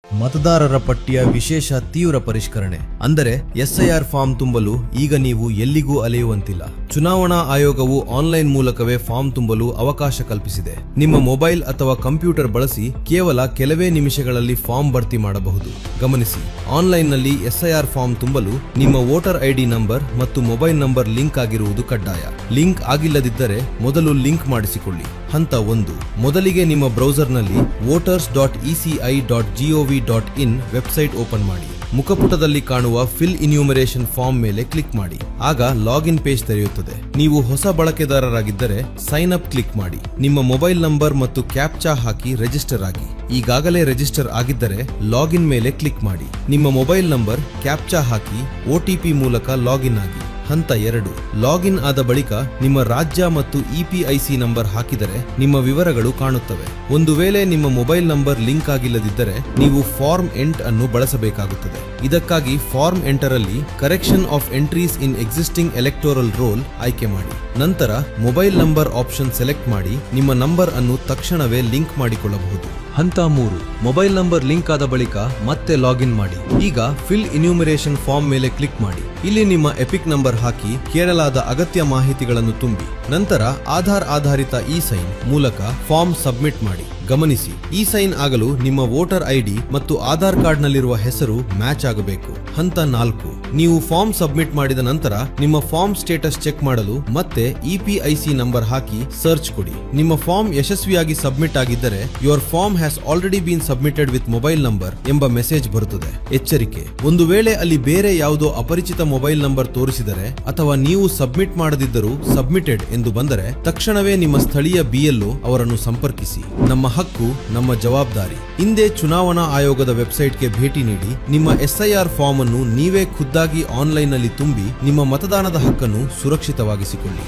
ಮತದಾರರ ಪಟ್ಟಿಯ ವಿಶೇಷ ತೀವ್ರ ಪರಿಷ್ಕರಣೆ ಅಂದರೆ ಎಸ್ಐಆರ್ ಫಾರ್ಮ್ ತುಂಬಲು ಈಗ ನೀವು ಎಲ್ಲಿಗೂ ಅಲೆಯುವಂತಿಲ್ಲ. ಚುನಾವಣಾ ಆಯೋಗವು ಆನ್ಲೈನ್ ಮೂಲಕವೇ ಫಾರ್ಮ್ ತುಂಬಲು ಅವಕಾಶ ಕಲ್ಪಿಸಿದೆ. ನಿಮ್ಮ ಮೊಬೈಲ್ ಅಥವಾ ಕಂಪ್ಯೂಟರ್ ಬಳಸಿ ಕೇವಲ ಕೆಲವೇ ನಿಮಿಷಗಳಲ್ಲಿ ಫಾರ್ಮ್ ಭರ್ತಿ ಮಾಡಬಹುದು. ಗಮನಿಸಿ, ಆನ್ಲೈನ್ನಲ್ಲಿ ಎಸ್ಐಆರ್ ಫಾರ್ಮ್ ತುಂಬಲು ನಿಮ್ಮ ವೋಟರ್ ಐಡಿ ನಂಬರ್ ಮತ್ತು ಮೊಬೈಲ್ ನಂಬರ್ ಲಿಂಕ್ ಆಗಿರುವುದು ಕಡ್ಡಾಯ. ಲಿಂಕ್ ಆಗಿಲ್ಲದಿದ್ದರೆ ಮೊದಲು ಲಿಂಕ್ ಮಾಡಿಸಿಕೊಳ್ಳಿ. ಹಂತ 1. ಮೊದಲಿಗೆ ನಿಮ್ಮ ಬ್ರೌಸರ್ನಲ್ಲಿ voters.eci.gov.in ವೆಬ್ಸೈಟ್ ಓಪನ್ ಮಾಡಿ. ಮುಖಪುಟದಲ್ಲಿ ಕಾಣುವ ಫಿಲ್ ಇನ್ಯೂಮರೇಷನ್ ಫಾರ್ಮ್ ಮೇಲೆ ಕ್ಲಿಕ್ ಮಾಡಿ. ಆಗ ಲಾಗಿನ್ ಪೇಜ್ ತೆರೆಯುತ್ತದೆ. ನೀವು ಹೊಸ ಬಳಕೆದಾರರಾಗಿದ್ದರೆ ಸೈನ್ ಅಪ್ ಕ್ಲಿಕ್ ಮಾಡಿ. ನಿಮ್ಮ ಮೊಬೈಲ್ ನಂಬರ್ ಮತ್ತು ಕ್ಯಾಪ್ಚಾ ಹಾಕಿ ರಿಜಿಸ್ಟರ್ ಆಗಿ. ಈಗಾಗಲೇ ರಿಜಿಸ್ಟರ್ ಆಗಿದ್ದರೆ ಲಾಗಿನ್ ಮೇಲೆ ಕ್ಲಿಕ್ ಮಾಡಿ. ನಿಮ್ಮ ಮೊಬೈಲ್ ನಂಬರ್ ಕ್ಯಾಪ್ಚಾ ಹಾಕಿ OTP ಮೂಲಕ ಲಾಗಿನ್ ಆಗಿ. ಹಂತ 2. ಲಾಗಿನ್ ಆದ ಬಳಿಕ ನಿಮ್ಮ ರಾಜ್ಯ ಮತ್ತು EPIC ನಂಬರ್ ಹಾಕಿದರೆ ನಿಮ್ಮ ವಿವರಗಳು ಕಾಣುತ್ತವೆ. ಒಂದು ವೇಳೆ ನಿಮ್ಮ ಮೊಬೈಲ್ ನಂಬರ್ ಲಿಂಕ್ ಆಗಿಲ್ಲದಿದ್ದರೆ ನೀವು ಫಾರ್ಮ್ 8 ಅನ್ನು ಬಳಸಬೇಕಾಗುತ್ತದೆ. ಇದಕ್ಕಾಗಿ ಫಾರ್ಮ್ 8 ರಲ್ಲಿ correction of entries in existing electoral roll ಆಯ್ಕೆ ಮಾಡಿ. ನಂತರ ಮೊಬೈಲ್ ನಂಬರ್ ಆಪ್ಷನ್ ಸೆಲೆಕ್ಟ್ ಮಾಡಿ ನಿಮ್ಮ ನಂಬರ್ ಅನ್ನು ತಕ್ಷಣವೇ ಲಿಂಕ್ ಮಾಡಿಕೊಳ್ಳಬಹುದು. ಹಂತ 3. ಮೊಬೈಲ್ ನಂಬರ್ ಲಿಂಕ್ ಆದ ಬಳಿಕ ಮತ್ತೆ ಲಾಗಿನ್ ಮಾಡಿ. ಈಗ ಫಿಲ್ ಇನ್ಯೂಮರೇಷನ್ ಫಾರ್ಮ್ ಮೇಲೆ ಕ್ಲಿಕ್ ಮಾಡಿ. ಇಲ್ಲಿ ನಿಮ್ಮ ಎಪಿಕ್ ನಂಬರ್ ಹಾಕಿ ಕೇಳಲಾದ ಅಗತ್ಯ ಮಾಹಿತಿಗಳನ್ನು ತುಂಬಿ. ನಂತರ ಆಧಾರ್ ಆಧಾರಿತ ಇ-ಸೈನ್ ಮೂಲಕ ಫಾರ್ಮ್ ಸಬ್ಮಿಟ್ ಮಾಡಿ. ಗಮನಿಸಿ, ಇ-ಸೈನ್ ಆಗಲು ನಿಮ್ಮ ವೋಟರ್ ಐಡಿ ಮತ್ತು ಆಧಾರ್ ಕಾರ್ಡ್ನಲ್ಲಿರುವ ಹೆಸರು ಮ್ಯಾಚ್ ಆಗಬೇಕು. ಹಂತ 4. ನೀವು ಫಾರ್ಮ್ ಸಬ್ಮಿಟ್ ಮಾಡಿದ ನಂತರ ನಿಮ್ಮ ಫಾರ್ಮ್ ಸ್ಟೇಟಸ್ ಚೆಕ್ ಮಾಡಲು ಮತ್ತೆ EPIC ನಂಬರ್ ಹಾಕಿ ಸರ್ಚ್ ಕೊಡಿ. ನಿಮ್ಮ ಫಾರ್ಮ್ ಯಶಸ್ವಿಯಾಗಿ ಸಬ್ಮಿಟ್ ಆಗಿದ್ದರೆ your form has already been submitted with mobile number ಎಂಬ ಮೆಸೇಜ್ ಬರುತ್ತದೆ. ಎಚ್ಚರಿಕೆ, ಒಂದು ವೇಳೆ ಅಲ್ಲಿ ಬೇರೆ ಯಾವುದೋ ಅಪರಿಚಿತ ಮೊಬೈಲ್ ನಂಬರ್ ತೋರಿಸಿದರೆ ಅಥವಾ ನೀವು ಸಬ್ಮಿಟ್ ಮಾಡದಿದ್ದರೂ ಸಬ್ಮಿಟೆಡ್ ಎಂದು ಬಂದರೆ ತಕ್ಷಣವೇ ನಿಮ್ಮ ಸ್ಥಳೀಯ BLO ಅವರನ್ನು ಸಂಪರ್ಕಿಸಿ. ನಮ್ಮ ಹಕ್ಕು ನಮ್ಮ ಜವಾಬ್ದಾರಿ. ಹಿಂದೆ ಚುನಾವಣಾ ಆಯೋಗದ ವೆಬ್ಸೈಟ್ಗೆ ಭೇಟಿ ನೀಡಿ ನಿಮ್ಮ SIR ಫಾರ್ಮ್ ಅನ್ನು ನೀವೇ ಖುದ್ದಾಗಿ ಆನ್ಲೈನ್ನಲ್ಲಿ ತುಂಬಿ ನಿಮ್ಮ ಮತದಾನದ ಹಕ್ಕನ್ನು ಸುರಕ್ಷಿತವಾಗಿಸಿಕೊಳ್ಳಿ.